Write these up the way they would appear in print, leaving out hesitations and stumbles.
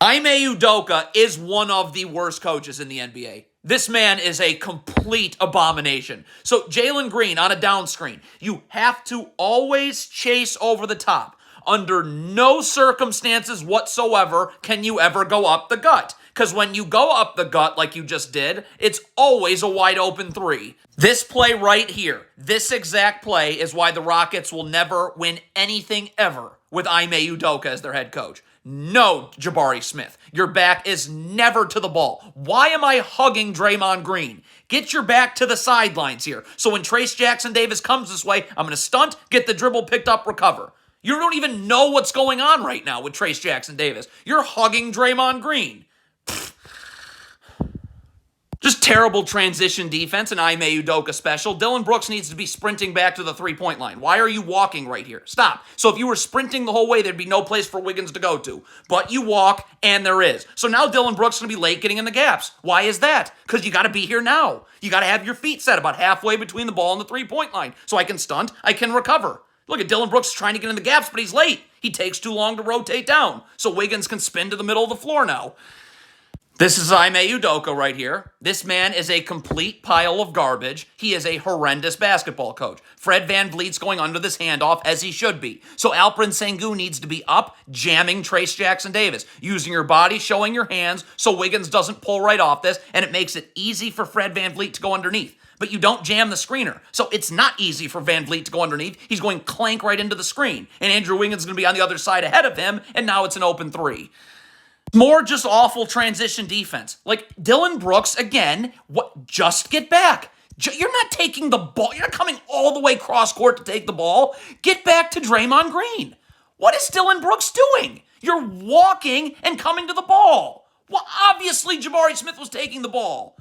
IME Udoka is one of the worst coaches in the NBA. This man is a complete abomination. So Jalen Green on a down screen, you have to always chase over the top. Under no circumstances whatsoever can you ever go up the gut. Because when you go up the gut like you just did, it's always a wide open three. This play right here, this exact play is why the Rockets will never win anything ever with IME Udoka as their head coach. No, Jabari Smith, your back is never to the ball. Why am I hugging Draymond Green? Get your back to the sidelines here. So when Trayce Jackson-Davis comes this way, I'm going to stunt, get the dribble picked up, recover. You don't even know what's going on right now with Trayce Jackson-Davis. You're hugging Draymond Green. Just terrible transition defense, and IME Udoka special. Dillon Brooks needs to be sprinting back to the three-point line. Why are you walking right here? Stop. So if you were sprinting the whole way, there'd be no place for Wiggins to go to. But you walk, and there is. So now Dillon Brooks is going to be late getting in the gaps. Why is that? Because you got to be here now. You got to have your feet set about halfway between the ball and the three-point line. So I can stunt, I can recover. Look at Dillon Brooks trying to get in the gaps, but he's late. He takes too long to rotate down. So Wiggins can spin to the middle of the floor now. This is IME Udoka right here. This man is a complete pile of garbage. He is a horrendous basketball coach. Fred VanVleet's going under this handoff as he should be. So Alperen Sengun needs to be up, jamming Trayce Jackson-Davis, using your body, showing your hands, so Wiggins doesn't pull right off this, and it makes it easy for Fred VanVleet to go underneath. But you don't jam the screener. So it's not easy for VanVleet to go underneath. He's going clank right into the screen. And Andrew Wiggins is going to be on the other side ahead of him, and now it's an open three. More just awful transition defense. Like Dillon Brooks, again, just get back. You're not taking the ball. You're not coming all the way cross court to take the ball. Get back to Draymond Green. What is Dillon Brooks doing? You're walking and coming to the ball. Well, obviously Jabari Smith was taking the ball.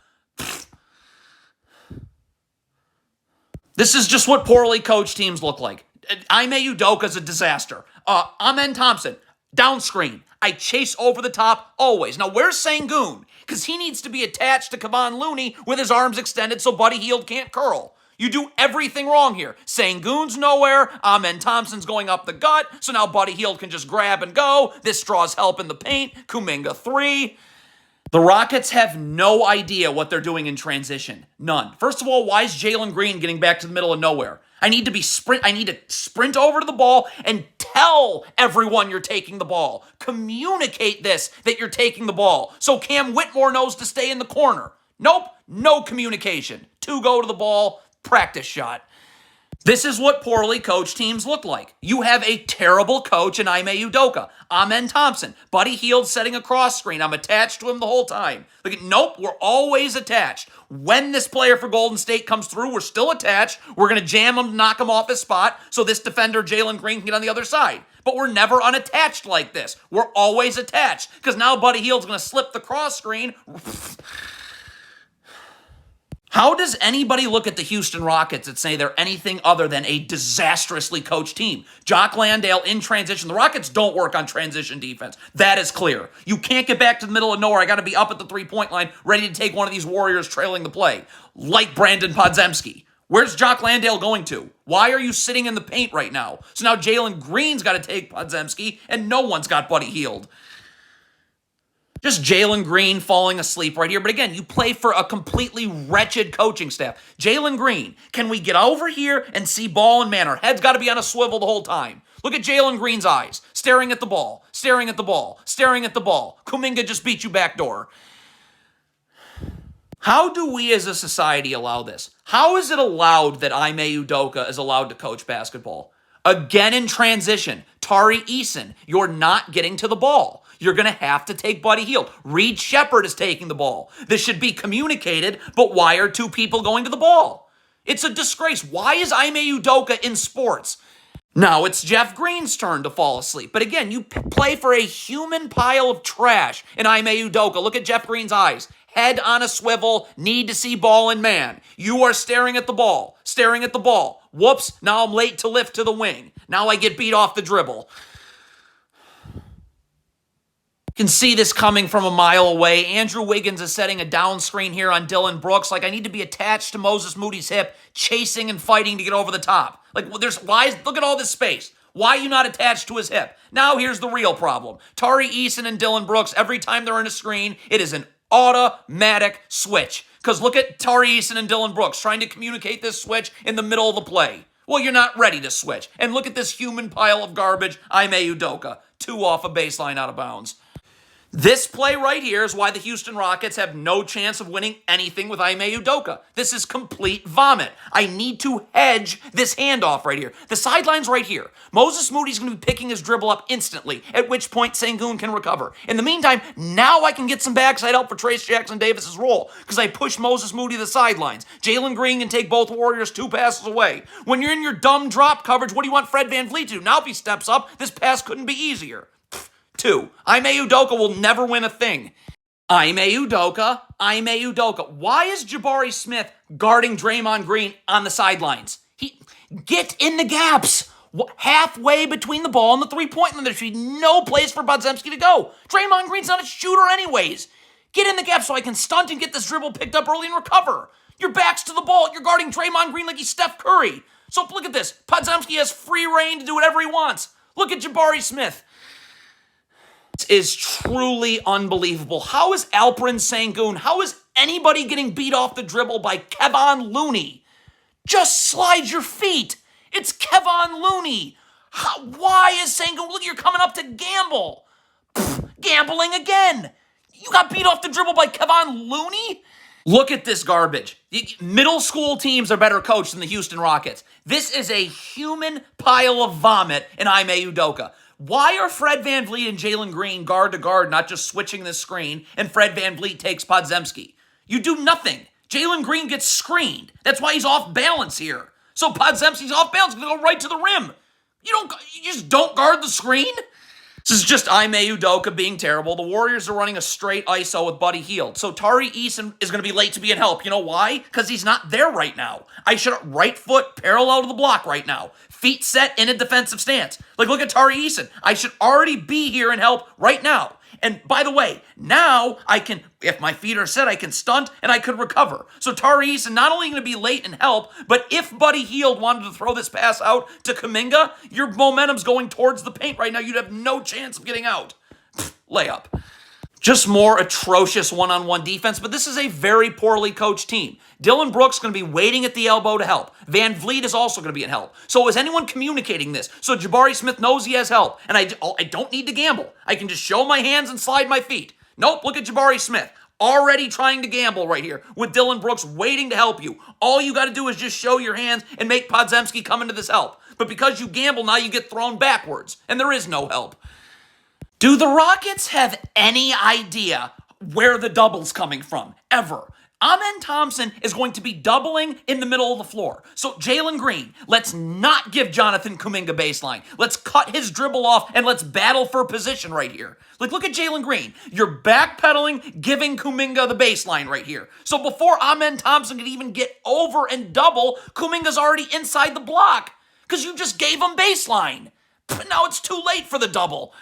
This is just what poorly coached teams look like. IME Udoka is a disaster. Amen Thompson, down screen. I chase over the top always. Now, where's Sengun? Because he needs to be attached to Kevon Looney with his arms extended so Buddy Hield can't curl. You do everything wrong here. Sengun's nowhere. Amen Thompson's going up the gut, so now Buddy Hield can just grab and go. This draws help in the paint. Kuminga 3. The Rockets have no idea what they're doing in transition. None. First of all, why is Jalen Green getting back to the middle of nowhere? I need to sprint over to the ball and tell everyone you're taking the ball. Communicate this, that you're taking the ball. So Cam Whitmore knows to stay in the corner. Nope, no communication. 2 go to the ball, practice shot. This is what poorly coached teams look like. You have a terrible coach in IME Udoka. Amen Thompson. Buddy Hield setting a cross screen. I'm attached to him the whole time. Look, nope, we're always attached. When this player for Golden State comes through, we're still attached. We're going to jam him, knock him off his spot, so this defender, Jalen Green, can get on the other side. But we're never unattached like this. We're always attached, because now Buddy Hield's going to slip the cross screen. How does anybody look at the Houston Rockets and say they're anything other than a disastrously coached team? Jock Landale in transition. The Rockets don't work on transition defense. That is clear. You can't get back to the middle of nowhere. I got to be up at the three-point line, ready to take one of these Warriors trailing the play, like Brandon Podziemski. Where's Jock Landale going to? Why are you sitting in the paint right now? So now Jalen Green's got to take Podziemski, and no one's got Buddy Hield. Just Jalen Green falling asleep right here. But again, you play for a completely wretched coaching staff. Jalen Green, can we get over here and see ball and man? Our head's got to be on a swivel the whole time. Look at Jalen Green's eyes, staring at the ball, staring at the ball, staring at the ball. Kuminga just beat you backdoor. How do we as a society allow this? How is it allowed that IME Udoka is allowed to coach basketball? Again in transition, Tari Eason, you're not getting to the ball. You're going to have to take Buddy Hield. Reed Shepherd is taking the ball. This should be communicated, but why are 2 people going to the ball? It's a disgrace. Why is IME Udoka in sports? Now it's Jeff Green's turn to fall asleep. But again, you play for a human pile of trash in IME Udoka. Look at Jeff Green's eyes. Head on a swivel, need to see ball and man. You are staring at the ball, staring at the ball. Whoops, now I'm late to lift to the wing. Now I get beat off the dribble. Can see this coming from a mile away. Andrew Wiggins is setting a down screen here on Dillon Brooks. Like, I need to be attached to Moses Moody's hip, chasing and fighting to get over the top. Like, look at all this space. Why are you not attached to his hip? Now here's the real problem. Tari Eason and Dylan Brooks, every time they're in a screen, it is an automatic switch. Because look at Tari Eason and Dylan Brooks trying to communicate this switch in the middle of the play. Well, you're not ready to switch. And look at this human pile of garbage, IME Udoka. 2 off a baseline out of bounds. This play right here is why the Houston Rockets have no chance of winning anything with IME Udoka. This is complete vomit. I need to hedge this handoff right here. The sideline's right here. Moses Moody's going to be picking his dribble up instantly, at which point Sengun can recover. In the meantime, now I can get some backside help for Trace Jackson-Davis's role because I push Moses Moody to the sidelines. Jalen Green can take both Warriors 2 passes away. When you're in your dumb drop coverage, what do you want Fred VanVleet to do? Now if he steps up, this pass couldn't be easier. 2. IME Udoka will never win a thing. IME Udoka. Why is Jabari Smith guarding Draymond Green on the sidelines? Get in the gaps. Halfway between the ball and the three-point line. There should be no place for Podziemski to go. Draymond Green's not a shooter anyways. Get in the gap so I can stunt and get this dribble picked up early and recover. Your back's to the ball. You're guarding Draymond Green like he's Steph Curry. So look at this. Podziemski has free reign to do whatever he wants. Look at Jabari Smith. Is truly unbelievable. How is Alperen Sengun, how is anybody getting beat off the dribble by Kevon Looney? Just slide your feet. It's Kevon Looney. Why is Sengun, look, you're coming up to gamble. Gambling again. You got beat off the dribble by Kevon Looney? Look at this garbage. Middle school teams are better coached than the Houston Rockets. This is a human pile of vomit in IME Udoka. Why are Fred VanVleet and Jalen Green guard to guard, not just switching the screen, and Fred VanVleet takes Podziemski? You do nothing. Jalen Green gets screened. That's why he's off balance here. So Podziemski's off balance. He's going to go right to the rim. You just don't guard the screen? This is just IME Udoka being terrible. The Warriors are running a straight ISO with Buddy Hield. So Tari Eason is going to be late to be in help. You know why? Because he's not there right now. I should right foot parallel to the block right now. Feet set in a defensive stance. Like, look at Tari Eason. I should already be here and help right now. And by the way, now I can, if my feet are set, I can stunt and I could recover. So Tari Eason not only going to be late and help, but if Buddy Hield wanted to throw this pass out to Kuminga, your momentum's going towards the paint right now. You'd have no chance of getting out. Layup. Just more atrocious one-on-one defense, but this is a very poorly coached team. Dylan Brooks is going to be waiting at the elbow to help. VanVleet is also going to be in help. So is anyone communicating this? So Jabari Smith knows he has help, and I don't need to gamble. I can just show my hands and slide my feet. Nope, look at Jabari Smith. Already trying to gamble right here with Dylan Brooks waiting to help you. All you got to do is just show your hands and make Podziemski come into this help. But because you gamble, now you get thrown backwards, and there is no help. Do the Rockets have any idea where the double's coming from? Ever? Amen Thompson is going to be doubling in the middle of the floor. So Jalen Green, let's not give Jonathan Kuminga baseline. Let's cut his dribble off and let's battle for position right here. Like, look at Jalen Green. You're backpedaling, giving Kuminga the baseline right here. So before Amen Thompson could even get over and double, Kuminga's already inside the block because you just gave him baseline. But now it's too late for the double.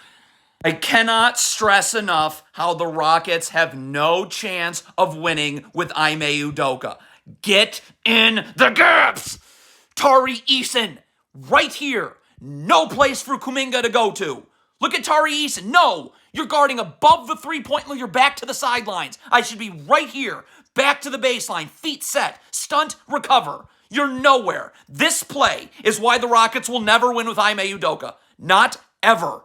I cannot stress enough how the Rockets have no chance of winning with IME Udoka. Get in the gaps! Tari Eason, right here. No place for Kuminga to go to. Look at Tari Eason. No, you're guarding above the three-point line. You're back to the sidelines. I should be right here. Back to the baseline. Feet set. Stunt, recover. You're nowhere. This play is why the Rockets will never win with IME Udoka. Not ever.